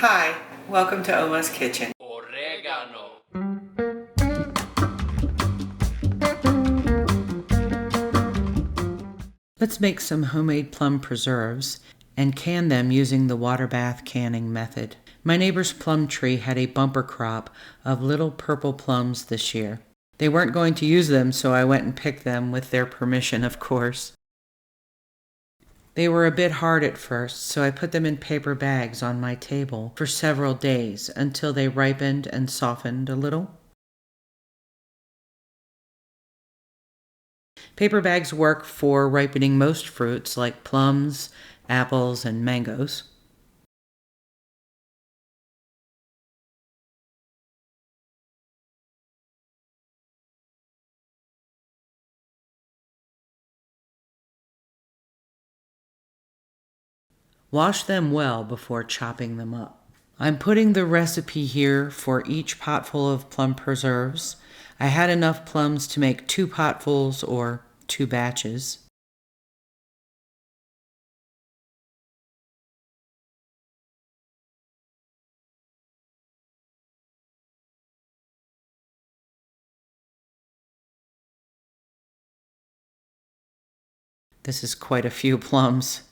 Hi, welcome to Oma's Kitchen. Oregano. Let's make some homemade plum preserves and can them using the water bath canning method. My neighbor's plum tree had a bumper crop of little purple plums this year. They weren't going to use them, so I went and picked them with their permission, of course. They were a bit hard at first, so I put them in paper bags on my table for several days until they ripened and softened a little. Paper bags work for ripening most fruits like plums, apples, and mangoes. Wash them well before chopping them up. I'm putting the recipe here for each potful of plum preserves. I had enough plums to make 2 potfuls or 2 batches. This is quite a few plums.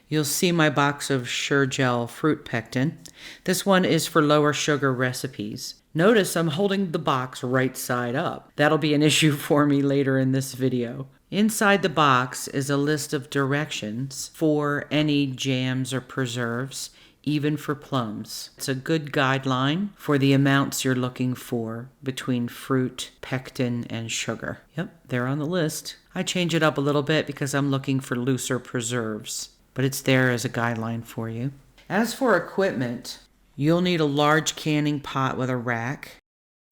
You'll see my box of Sure Gel fruit pectin. This one is for lower sugar recipes. Notice I'm holding the box right side up. That'll be an issue for me later in this video. Inside the box is a list of directions for any jams or preserves, even for plums. It's a good guideline for the amounts you're looking for between fruit, pectin, and sugar. Yep, they're on the list. I change it up a little bit because I'm looking for looser preserves, but it's there as a guideline for you. As for equipment, you'll need a large canning pot with a rack,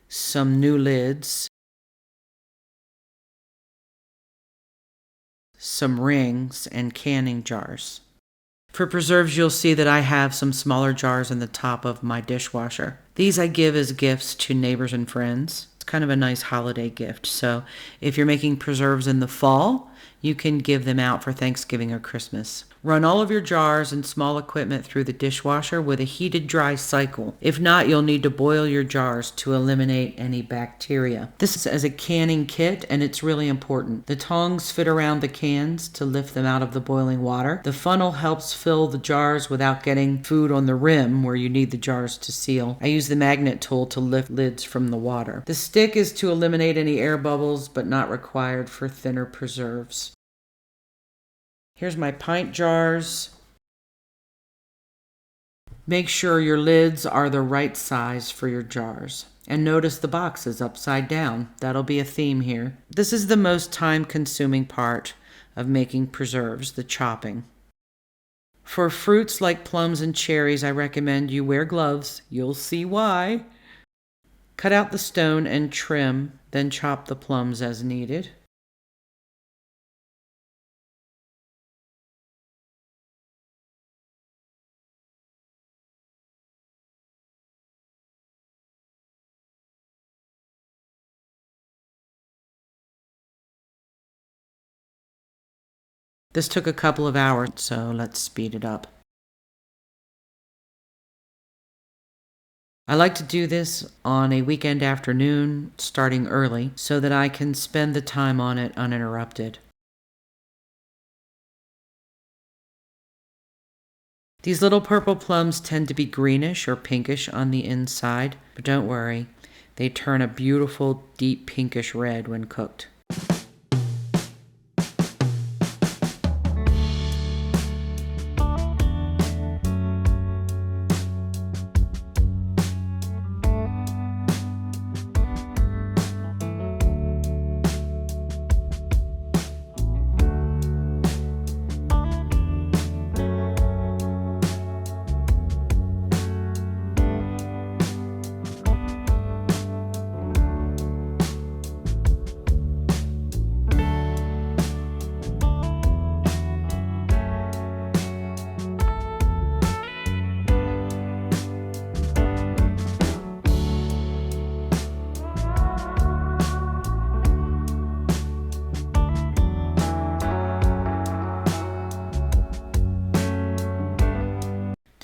some new lids, some rings, and canning jars. For preserves, you'll see that I have some smaller jars in the top of my dishwasher. These I give as gifts to neighbors and friends. It's kind of a nice holiday gift. So if you're making preserves in the fall, you can give them out for Thanksgiving or Christmas. Run all of your jars and small equipment through the dishwasher with a heated dry cycle. If not, you'll need to boil your jars to eliminate any bacteria. This is as a canning kit, and it's really important. The tongs fit around the cans to lift them out of the boiling water. The funnel helps fill the jars without getting food on the rim where you need the jars to seal. I use the magnet tool to lift lids from the water. The stick is to eliminate any air bubbles, but not required for thinner preserves. Here's my pint jars. Make sure your lids are the right size for your jars. And notice the box is upside down. That'll be a theme here. This is the most time-consuming part of making preserves, the chopping. For fruits like plums and cherries, I recommend you wear gloves. You'll see why. Cut out the stone and trim, then chop the plums as needed. This took a couple of hours, so let's speed it up. I like to do this on a weekend afternoon, starting early, so that I can spend the time on it uninterrupted. These little purple plums tend to be greenish or pinkish on the inside, but don't worry, they turn a beautiful deep pinkish red when cooked.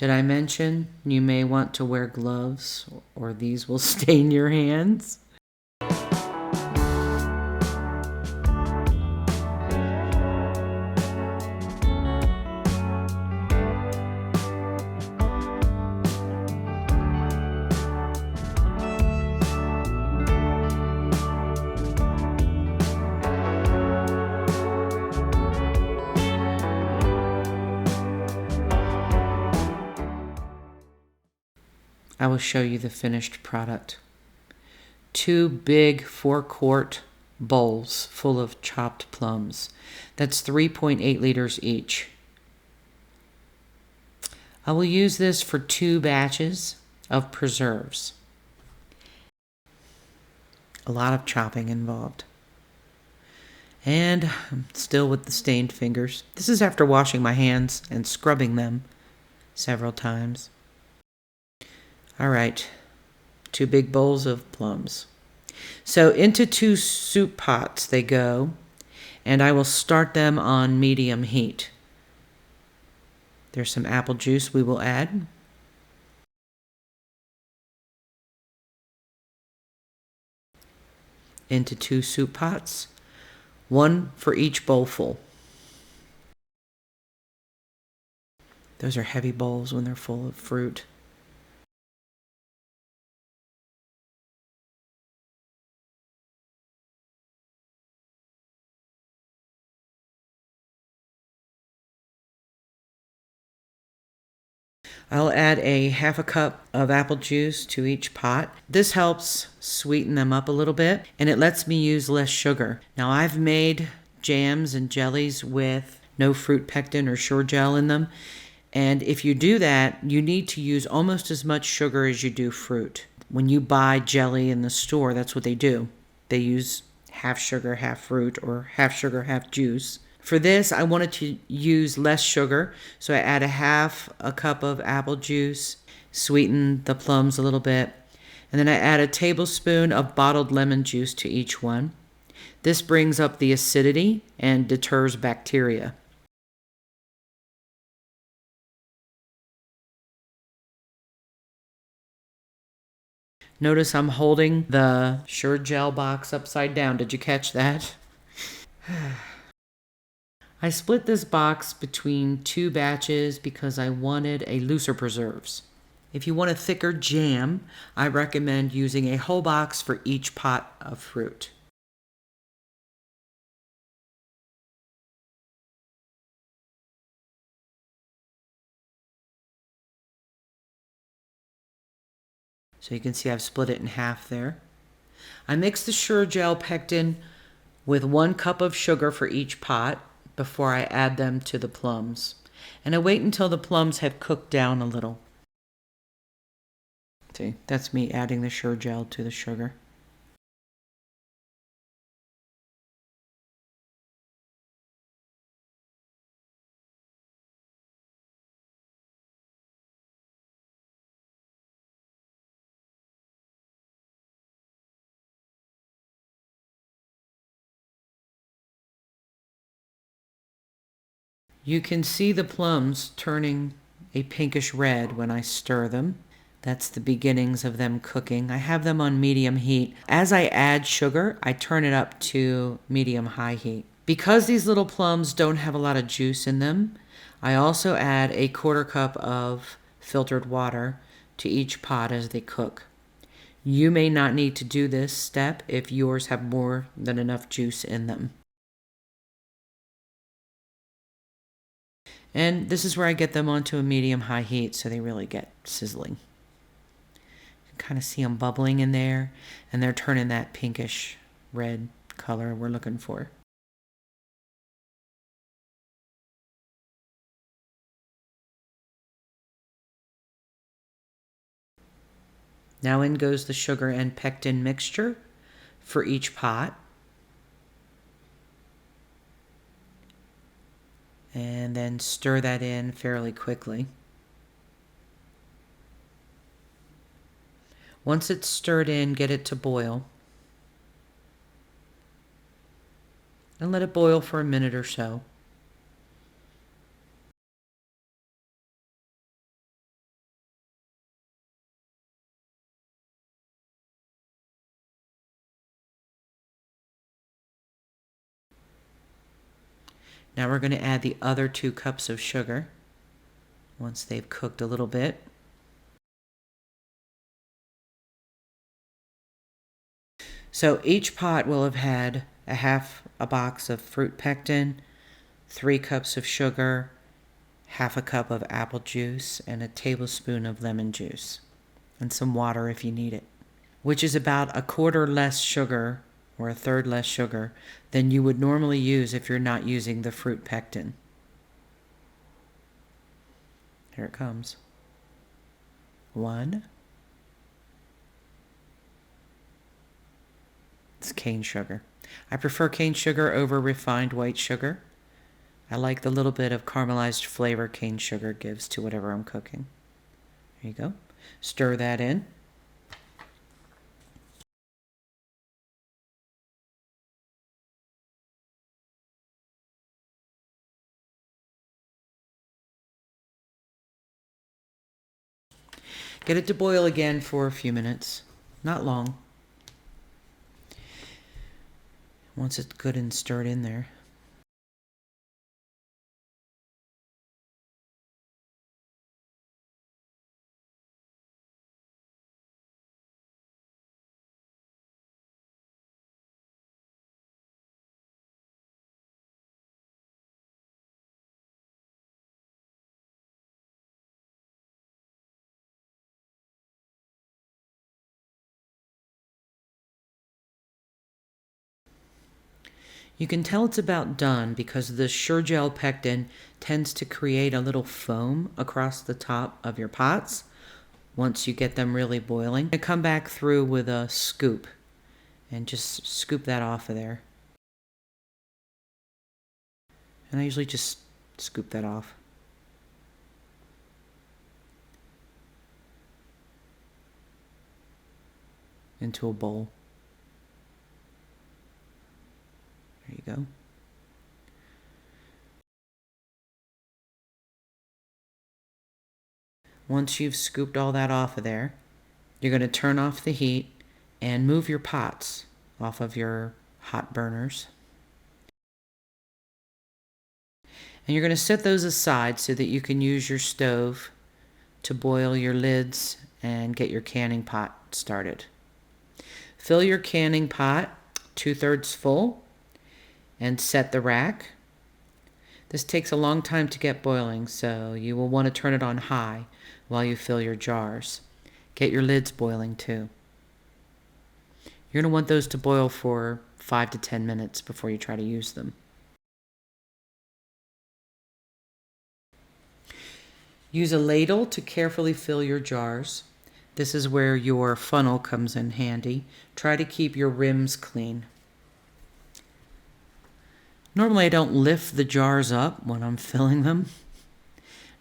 Did I mention you may want to wear gloves or these will stain your hands? I will show you the finished product. 2 big 4-quart bowls full of chopped plums. That's 3.8 liters each. I will use this for 2 batches of preserves. A lot of chopping involved. And I'm still with the stained fingers. This is after washing my hands and scrubbing them several times. All right, 2 big bowls of plums. So into 2 soup pots they go, and I will start them on medium heat. There's some apple juice we will add. Into 2 soup pots, 1 for each bowlful. Those are heavy bowls when they're full of fruit. I'll add a half a cup of apple juice to each pot. This helps sweeten them up a little bit, and it lets me use less sugar. Now, I've made jams and jellies with no fruit pectin or sure gel in them, and if you do that, you need to use almost as much sugar as you do fruit. When you buy jelly in the store, that's what they do. They use half sugar, half fruit, or half sugar, half juice. For this, I wanted to use less sugar, so I add a half a cup of apple juice, sweeten the plums a little bit, and then I add a tablespoon of bottled lemon juice to each one. This brings up the acidity and deters bacteria. Notice I'm holding the Sure Gel box upside down. Did you catch that? I split this box between 2 batches because I wanted a looser preserves. If you want a thicker jam, I recommend using a whole box for each pot of fruit. So you can see I've split it in half there. I mix the Sure Gel pectin with 1 cup of sugar for each pot before I add them to the plums. And I wait until the plums have cooked down a little. See, that's me adding the Sure Gel to the sugar. You can see the plums turning a pinkish red when I stir them. That's the beginnings of them cooking. I have them on medium heat. As I add sugar, I turn it up to medium-high heat. Because these little plums don't have a lot of juice in them, I also add a 1/4 cup of filtered water to each pot as they cook. You may not need to do this step if yours have more than enough juice in them. And this is where I get them onto a medium-high heat so they really get sizzling. You can kind of see them bubbling in there, and they're turning that pinkish red color we're looking for. Now in goes the sugar and pectin mixture for each pot. And then stir that in fairly quickly. Once it's stirred in, get it to boil. And let it boil for a minute or so. Now we're going to add the other 2 cups of sugar once they've cooked a little bit. So each pot will have had a half a box of fruit pectin, 3 cups of sugar, half a cup of apple juice, and a tablespoon of lemon juice, and some water if you need it, which is about a quarter less sugar or a third less sugar than you would normally use if you're not using the fruit pectin. Here it comes. 1. It's cane sugar. I prefer cane sugar over refined white sugar. I like the little bit of caramelized flavor cane sugar gives to whatever I'm cooking. There you go. Stir that in. Get it to boil again for a few minutes. Not long. Once it's good and stirred in there. You can tell it's about done because the Sure-Gel pectin tends to create a little foam across the top of your pots once you get them really boiling. I come back through with a scoop and just scoop that off of there. And I usually just scoop that off. Into a bowl. There you go. Once you've scooped all that off of there, you're going to turn off the heat and move your pots off of your hot burners. And you're going to set those aside so that you can use your stove to boil your lids and get your canning pot started. Fill your canning pot 2/3 full and set the rack. This takes a long time to get boiling, so you will want to turn it on high while you fill your jars. Get your lids boiling too. You're going to want those to boil for 5 to 10 minutes before you try to use them. Use a ladle to carefully fill your jars. This is where your funnel comes in handy. Try to keep your rims clean. Normally I don't lift the jars up when I'm filling them,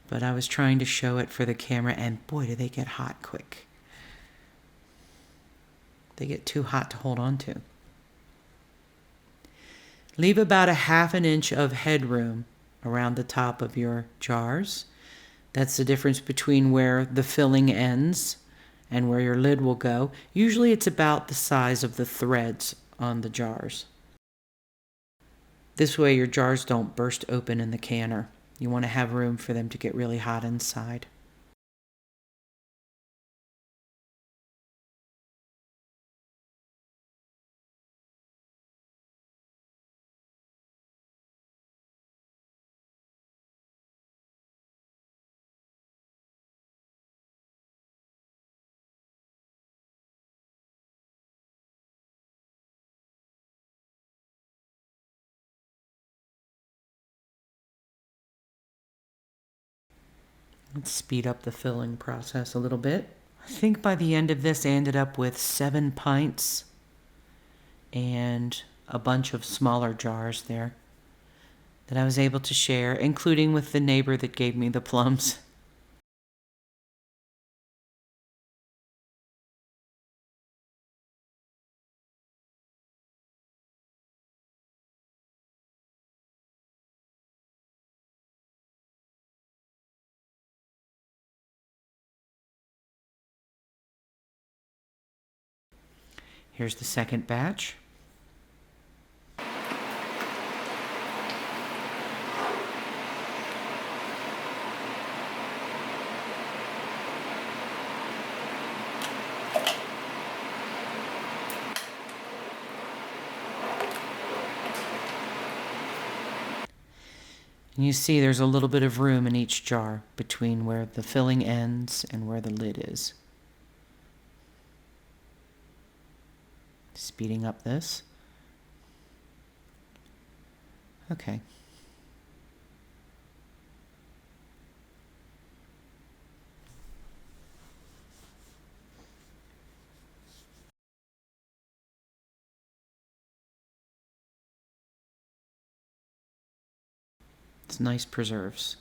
but I was trying to show it for the camera, and boy, do they get hot quick. They get too hot to hold on to. Leave about a ½ inch of headroom around the top of your jars. That's the difference between where the filling ends and where your lid will go. Usually it's about the size of the threads on the jars. This way your jars don't burst open in the canner. You want to have room for them to get really hot inside. Let's speed up the filling process a little bit. I think by the end of this I ended up with 7 pints and a bunch of smaller jars there that I was able to share, including with the neighbor that gave me the plums. Here's the second batch. And you see there's a little bit of room in each jar between where the filling ends and where the lid is. Speeding up this. Okay. It's nice preserves.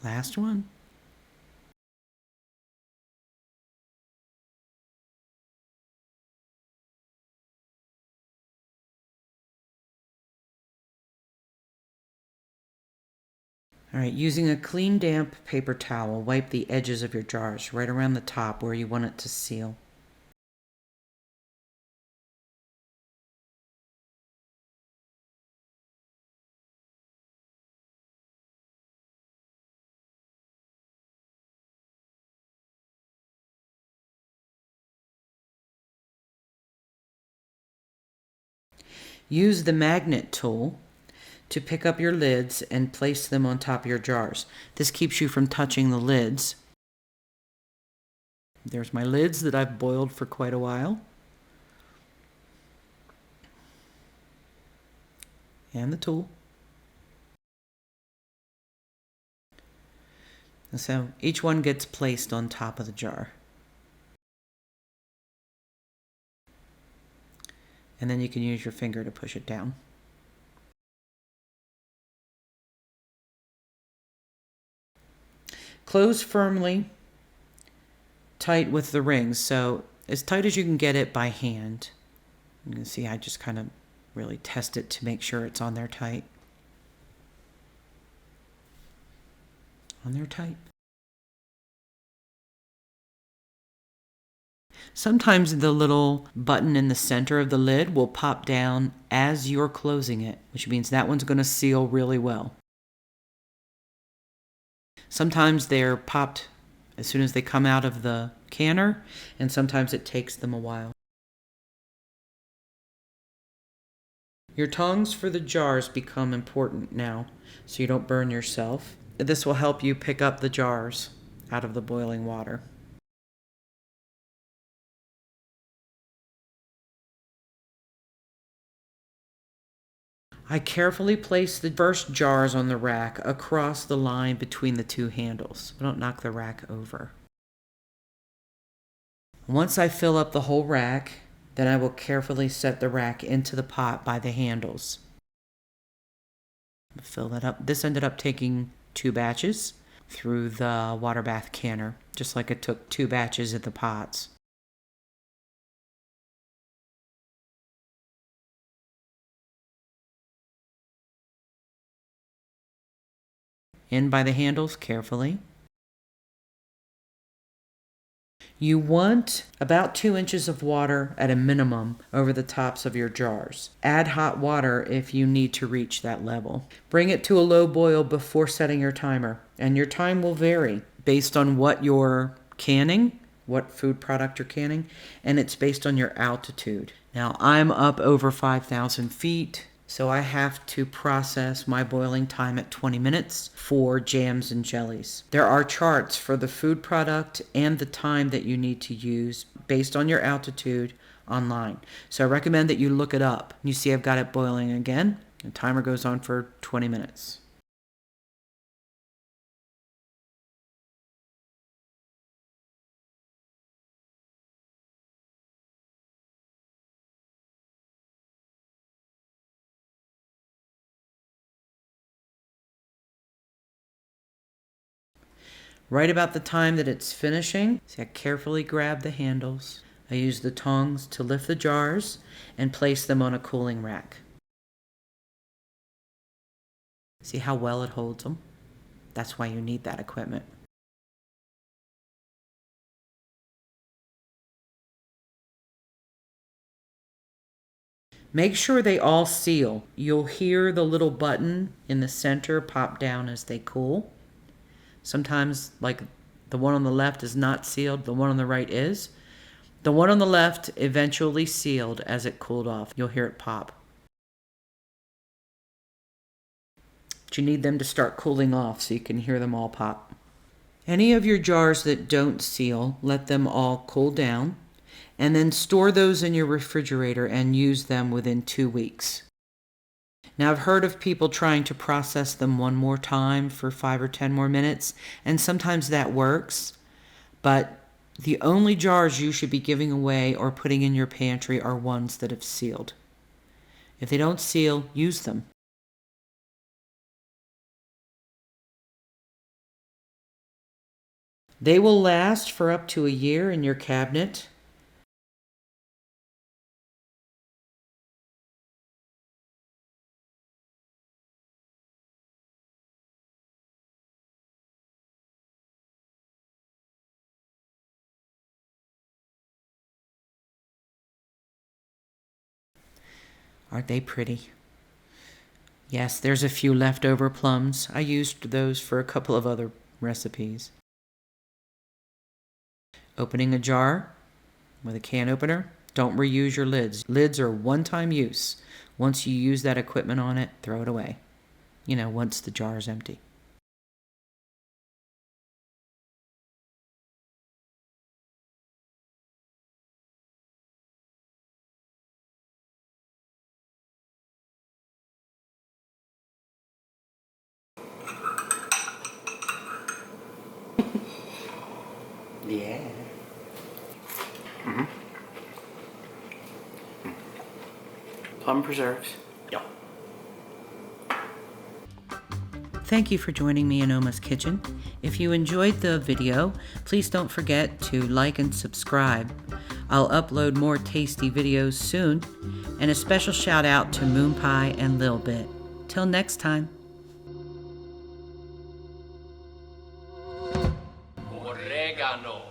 Last one. All right, using a clean, damp paper towel, wipe the edges of your jars right around the top where you want it to seal. Use the magnet tool to pick up your lids and place them on top of your jars. This keeps you from touching the lids. There's my lids that I've boiled for quite a while. And the tool. And so each one gets placed on top of the jar. And then you can use your finger to push it down. Close firmly, tight with the rings, so as tight as you can get it by hand. You can see I just kind of really test it to make sure it's on there tight. On there tight. Sometimes the little button in the center of the lid will pop down as you're closing it, which means that one's going to seal really well. Sometimes they're popped as soon as they come out of the canner, and sometimes it takes them a while. Your tongs for the jars become important now, so you don't burn yourself. This will help you pick up the jars out of the boiling water. I carefully place the first jars on the rack across the line between the two handles. I don't knock the rack over. Once I fill up the whole rack, then I will carefully set the rack into the pot by the handles. Fill that up. This ended up taking 2 batches through the water bath canner, just like it took 2 batches at the pots. In by the handles carefully. You want about 2 inches of water at a minimum over the tops of your jars. Add hot water if you need to reach that level. Bring it to a low boil before setting your timer, and your time will vary based on what you're canning, what food product you're canning, and it's based on your altitude. Now, I'm up over 5,000 feet. So I have to process my boiling time at 20 minutes for jams and jellies. There are charts for the food product and the time that you need to use based on your altitude online. So I recommend that you look it up. You see I've got it boiling again. The timer goes on for 20 minutes. Right about the time that it's finishing, see I carefully grab the handles. I use the tongs to lift the jars and place them on a cooling rack. See how well it holds them? That's why you need that equipment. Make sure they all seal. You'll hear the little button in the center pop down as they cool. Sometimes, like the one on the left is not sealed, the one on the right is. The one on the left eventually sealed as it cooled off. You'll hear it pop. But you need them to start cooling off so you can hear them all pop. Any of your jars that don't seal, let them all cool down, and then store those in your refrigerator and use them within 2 weeks. Now, I've heard of people trying to process them one more time for 5 or 10 more minutes, and sometimes that works, but the only jars you should be giving away or putting in your pantry are ones that have sealed. If they don't seal, use them. They will last for up to a year in your cabinet. Aren't they pretty? Yes, there's a few leftover plums. I used those for a couple of other recipes. Opening a jar with a can opener, don't reuse your lids. Lids are one-time use. Once you use that equipment on it, throw it away. Once the jar is empty. Yeah. Plum preserves. Yep. Thank you for joining me in Oma's Kitchen. If you enjoyed the video, please don't forget to like and subscribe. I'll upload more tasty videos soon, and a special shout out to Moon Pie and Lil Bit. Till next time. Oregano.